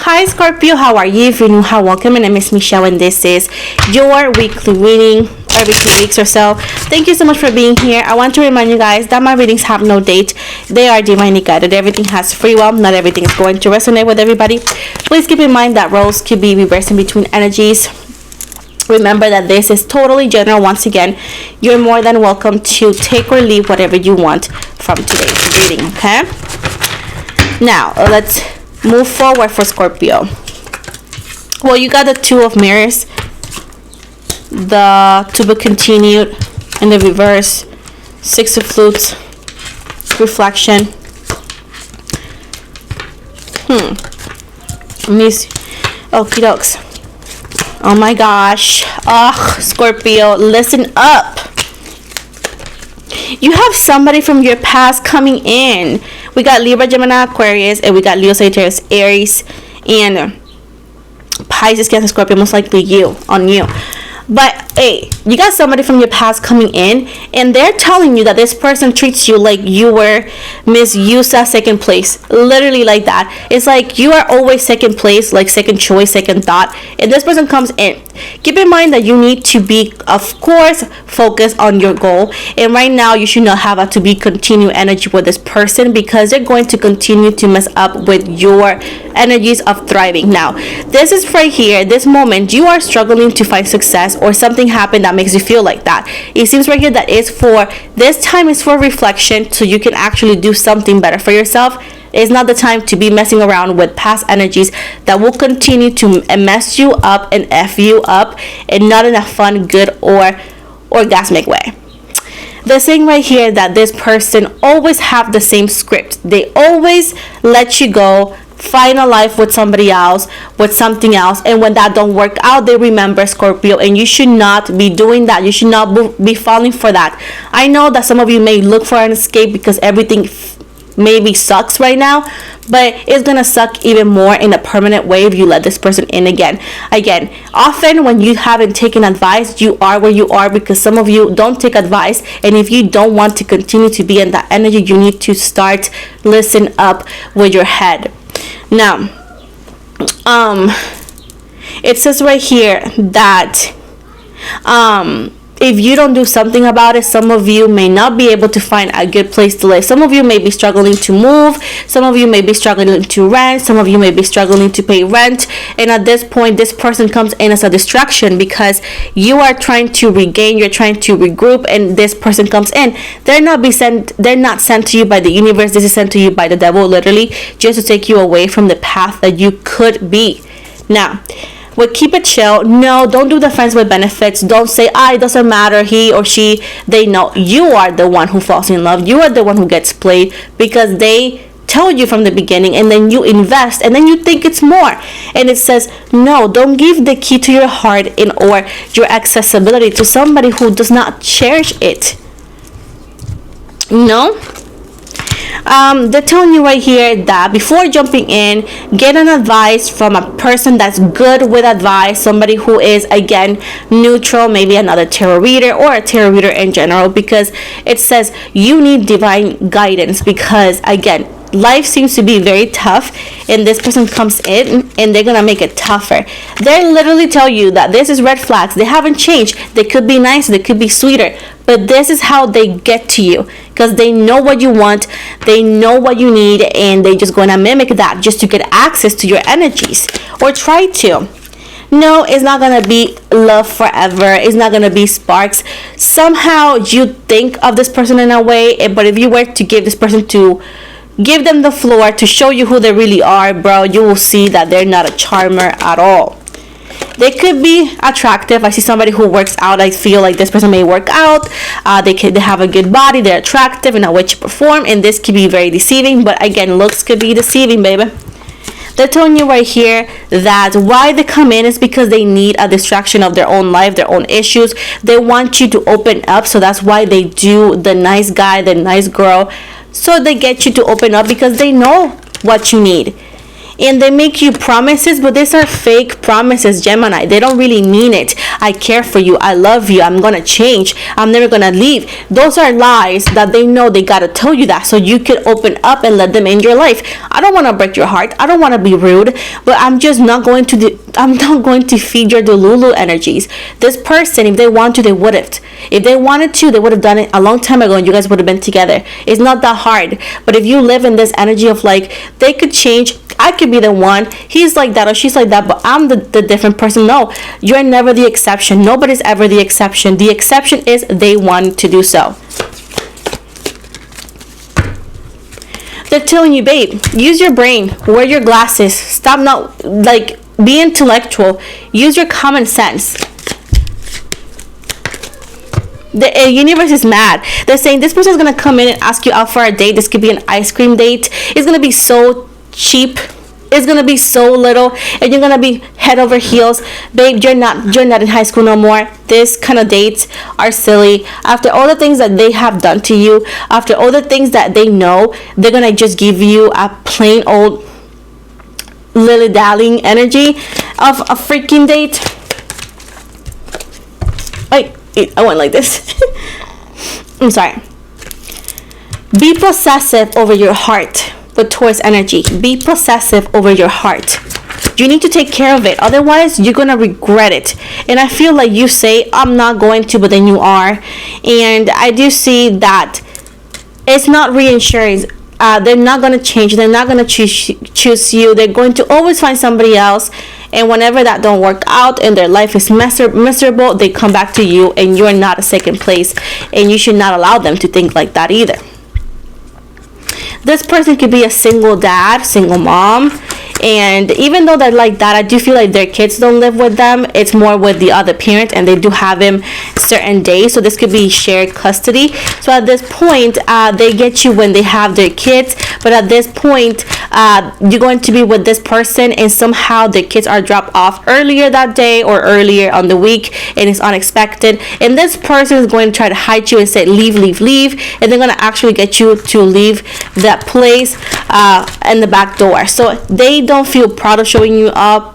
Hi Scorpio, how are you? If you're new, hi, welcome. My name is Michelle and this is your weekly reading every 2 weeks or so. Thank you so much for being here. I want to remind you guys that my readings have no date. They are divinely guided. Everything has free will. Not everything is going to resonate with everybody. Please keep in mind that roles could be reversing between energies. Remember that this is totally general. Once again, you're more than welcome to take or leave whatever you want from today's reading, okay? Now, let's move forward for Scorpio. Well, you got the Two of Mirrors, the To Be Continued in the reverse, Six of Flutes, Reflection. Miss, okie dokes. Oh my gosh. Ugh, Scorpio, listen up. You have somebody from your past coming in. We got Libra, Gemini, Aquarius, and we got Leo, Sagittarius, Aries, and Pisces, Cancer, Scorpio, most likely you. But hey, you got somebody from your past coming in, and they're telling you that this person treats you like you were misused as second place. Literally like that. It's like you are always second place, like second choice, second thought, and this person comes in. Keep in mind that you need to be, of course, focused on your goal, and right now you should not have a to be continue energy with this person because they're going to continue to mess up with your energies of thriving. Now, this is right here, this moment, you are struggling to find success or something happened that makes you feel like that. It seems right here that is for, this time is for reflection so you can actually do something better for yourself. It's not the time to be messing around with past energies that will continue to mess you up and F you up, and not in a fun, good, or orgasmic way. They're saying right here that this person always have the same script. They always let you go, find a life with somebody else, with something else, and when that don't work out, they remember, Scorpio, and you should not be doing that. You should not be falling for that. I know that some of you may look for an escape because everything maybe sucks right now, but it's gonna suck even more in a permanent way if you let this person in again. Often when you haven't taken advice, you are where you are because some of you don't take advice, and if you don't want to continue to be in that energy, you need to start listen up with your head. Now, it says right here that if you don't do something about it, some of you may not be able to find a good place to live. Some of you may be struggling to move. Some of you may be struggling to rent. Some of you may be struggling to pay rent. And at this point, this person comes in as a distraction because you are trying to regain, you're trying to regroup, and this person comes in. They're not sent to you by the universe. This is sent to you by the devil, literally, just to take you away from the path that you could be. Now, but keep it chill. No, don't do the friends with benefits. Don't say, it doesn't matter, he or she, they know. You are the one who falls in love. You are the one who gets played because they told you from the beginning, and then you invest, and then you think it's more. And it says, no, don't give the key to your heart or your accessibility to somebody who does not cherish it. No? They're telling you right here that before jumping in, get an advice from a person that's good with advice, somebody who is, again, neutral, maybe another tarot reader or a tarot reader in general, because it says you need divine guidance because, again, life seems to be very tough, and this person comes in and they're gonna make it tougher. They literally tell you that this is red flags. They haven't changed. They could be nicer, they could be sweeter, but this is how they get to you because they know what you want, they know what you need, and they just gonna mimic that just to get access to your energies or try to. No, it's not gonna be love forever. It's not gonna be sparks. Somehow you think of this person in a way, but if you were to give this person give them the floor to show you who they really are, bro, you will see that they're not a charmer at all. They could be attractive. I see somebody who works out. I feel like this person may work out. They have a good body. They're attractive in a way to perform, and this could be very deceiving. But again, looks could be deceiving, baby. They're telling you right here that why they come in is because they need a distraction of their own life, their own issues. They want you to open up, so that's why they do the nice guy, the nice girl. So they get you to open up because they know what you need. And they make you promises, but these are fake promises, Gemini. They don't really mean it. I care for you, I love you, I'm gonna change, I'm never gonna leave. Those are lies that they know they gotta tell you that so you can open up and let them in your life. I don't want to break your heart, I don't want to be rude, but I'm just not going to I'm not going to feed your Delulu energies. This person, if they want to, they would have. If they wanted to, they would have done it a long time ago and you guys would have been together. It's not that hard. But if you live in this energy of like, they could change, I could be the one, he's like that or she's like that, but I'm the different person. No, you're never the exception. Nobody's ever the exception. The exception is they want to do so. They're telling you, babe, use your brain, wear your glasses, stop not, like, be intellectual, use your common sense. The universe is mad. They're saying this person is going to come in and ask you out for a date. This could be an ice cream date. It's going to be so cheap. It's going to be so little. And you're going to be head over heels. Babe, you're not in high school no more. This kind of dates are silly. After all the things that they have done to you, after all the things that they know, they're going to just give you a plain old lily-dallying energy of a freaking date. Like, I went like this. I'm sorry. Be possessive over your heart with Taurus energy. Be possessive over your heart. You need to take care of it. Otherwise, you're going to regret it. And I feel like you say, I'm not going to, but then you are. And I do see that it's not reassurance. They're not going to change. They're not going to choose you. They're going to always find somebody else. And whenever that don't work out and their life is miserable, they come back to you and you're not a second place. And you should not allow them to think like that either. This person could be a single dad, single mom. And even though they're like that, I do feel like their kids don't live with them. It's more with the other parent, and they do have him certain days. So this could be shared custody. So at this point, they get you when they have their kids. But at this point, you're going to be with this person, and somehow the kids are dropped off earlier that day or earlier on the week, and it's unexpected. And this person is going to try to hide you and say, leave, leave, leave. And they're going to actually get you to leave that place and the back door. So they don't feel proud of showing you off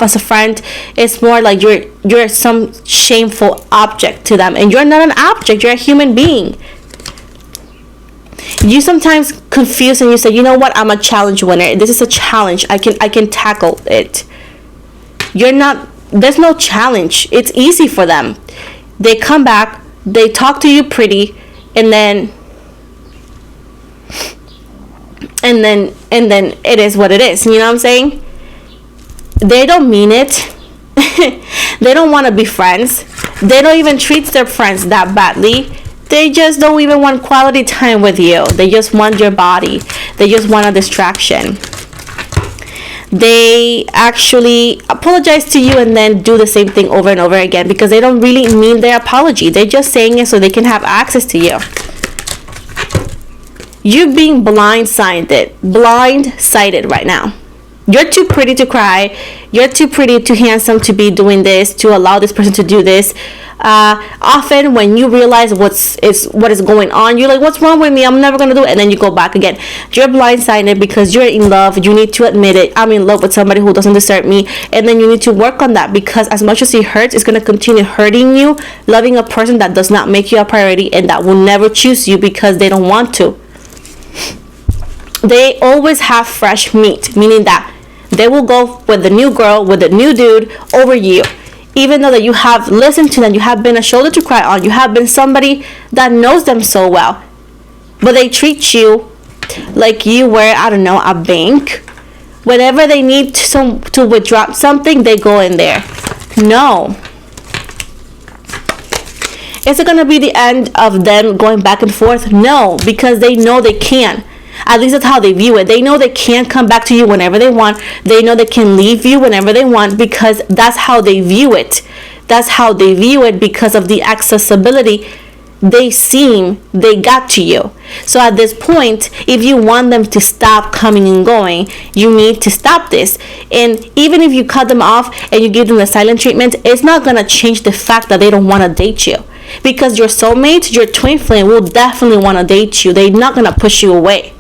as a friend. It's more like you're some shameful object to them, and you're not an object, you're a human being. You sometimes confuse and you say, you know what, I'm a challenge winner, this is a challenge, I can tackle it. You're not. There's no challenge. It's easy for them. They come back, they talk to you pretty, and then it is what it is. You know what I'm saying? They don't mean it. They don't want to be friends. They don't even treat their friends that badly. They just don't even want quality time with you. They just want your body. They just want a distraction. They actually apologize to you and then do the same thing over and over again because they don't really mean their apology. They're just saying it so they can have access to you. You're being blindsided right now. You're too pretty to cry. You're too pretty, too handsome to be doing this, to allow this person to do this. Often when you realize what is going on, you're like, what's wrong with me? I'm never going to do it. And then you go back again. You're blindsided because you're in love. You need to admit it. I'm in love with somebody who doesn't deserve me. And then you need to work on that, because as much as it hurts, it's going to continue hurting you, loving a person that does not make you a priority and that will never choose you because they don't want to. They always have fresh meat, meaning that they will go with the new girl, with the new dude over you. Even though that you have listened to them, you have been a shoulder to cry on, you have been somebody that knows them so well. But they treat you like you were, I don't know, a bank. Whenever they need to withdraw something, they go in there. No. Is it going to be the end of them going back and forth? No, because they know they can. At least that's how they view it. They know they can come back to you whenever they want. They know they can leave you whenever they want, because that's how they view it. That's how they view it because of the accessibility they got to you. So at this point, if you want them to stop coming and going, you need to stop this. And even if you cut them off and you give them the silent treatment, it's not going to change the fact that they don't want to date you. Because your soulmate, your twin flame, will definitely want to date you. They're not going to push you away.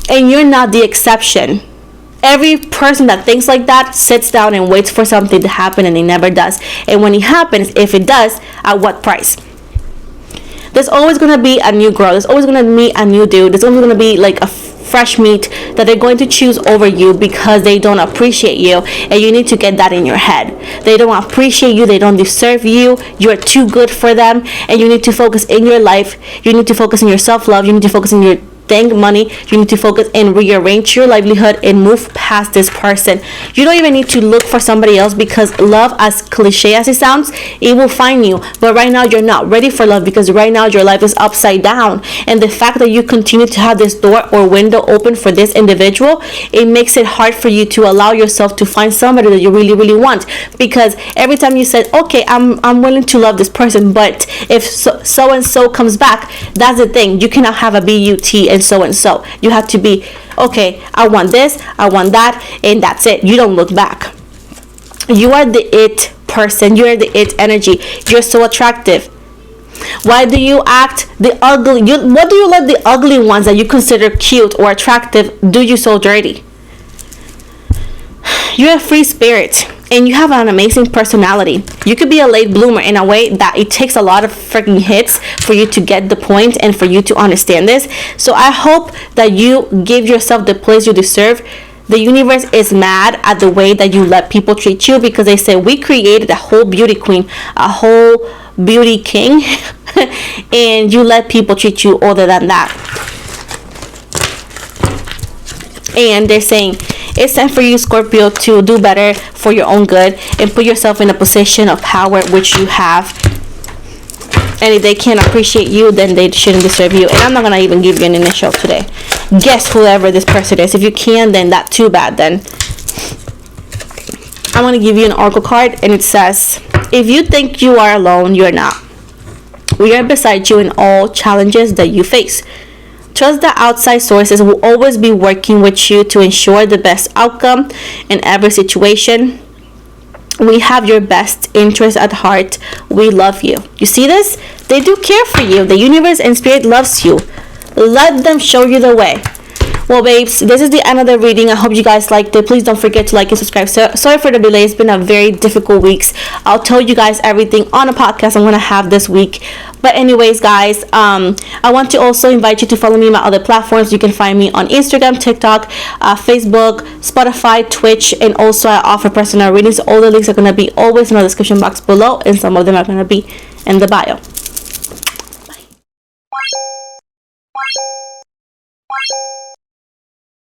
And you're not the exception. Every person that thinks like that sits down and waits for something to happen, and it never does. And when it happens, if it does, at what price? There's always going to be a new girl. There's always going to be a new dude. There's always going to be like a fresh meat that they're going to choose over you because they don't appreciate you. And you need to get that in your head. They don't appreciate you. They don't deserve you. You're too good for them. And you need to focus in your life. You need to focus in your self-love. You need to focus in your money. You need to focus and rearrange your livelihood and move past this person. You don't even need to look for somebody else, because love, as cliche as it sounds, it will find you. But right now you're not ready for love, because right now your life is upside down, and the fact that you continue to have this door or window open for this individual, it makes it hard for you to allow yourself to find somebody that you really, really want. Because every time you said, okay, I'm willing to love this person, but if so and so comes back, that's the thing. You cannot have a BUT and so. You have to be, okay, I want this, I want that, and that's it. You don't look back. You are the it person. You are the it energy. You're so attractive. Why do you act the ugly? What do you let the ugly ones that you consider cute or attractive do you so dirty? You're a free spirit, and you have an amazing personality. You could be a late bloomer in a way that it takes a lot of freaking hits for you to get the point and for you to understand this. So I hope that you give yourself the place you deserve. The universe is mad at the way that you let people treat you, because they say we created a whole beauty queen, a whole beauty king, and you let people treat you other than that. And they're saying it's time for you, Scorpio, to do better for your own good and put yourself in a position of power, which you have. And if they can't appreciate you, then they shouldn't deserve you. And I'm not going to even give you an initial today. Guess whoever this person is. If you can, then that's too bad then. I'm going to give you an oracle card, and it says, if you think you are alone, you're not. We are beside you in all challenges that you face. Trust that outside sources will always be working with you to ensure the best outcome in every situation. We have your best interest at heart. We love you. You see this? They do care for you. The universe and spirit loves you. Let them show you the way. Well, babes, this is the end of the reading. I hope you guys liked it. Please don't forget to like and subscribe. Sorry for the delay. It's been a very difficult week. I'll tell you guys everything on a podcast I'm going to have this week. But anyways, guys, I want to also invite you to follow me on my other platforms. You can find me on Instagram, TikTok, Facebook, Spotify, Twitch, and also I offer personal readings. All the links are going to be always in the description box below, and some of them are going to be in the bio.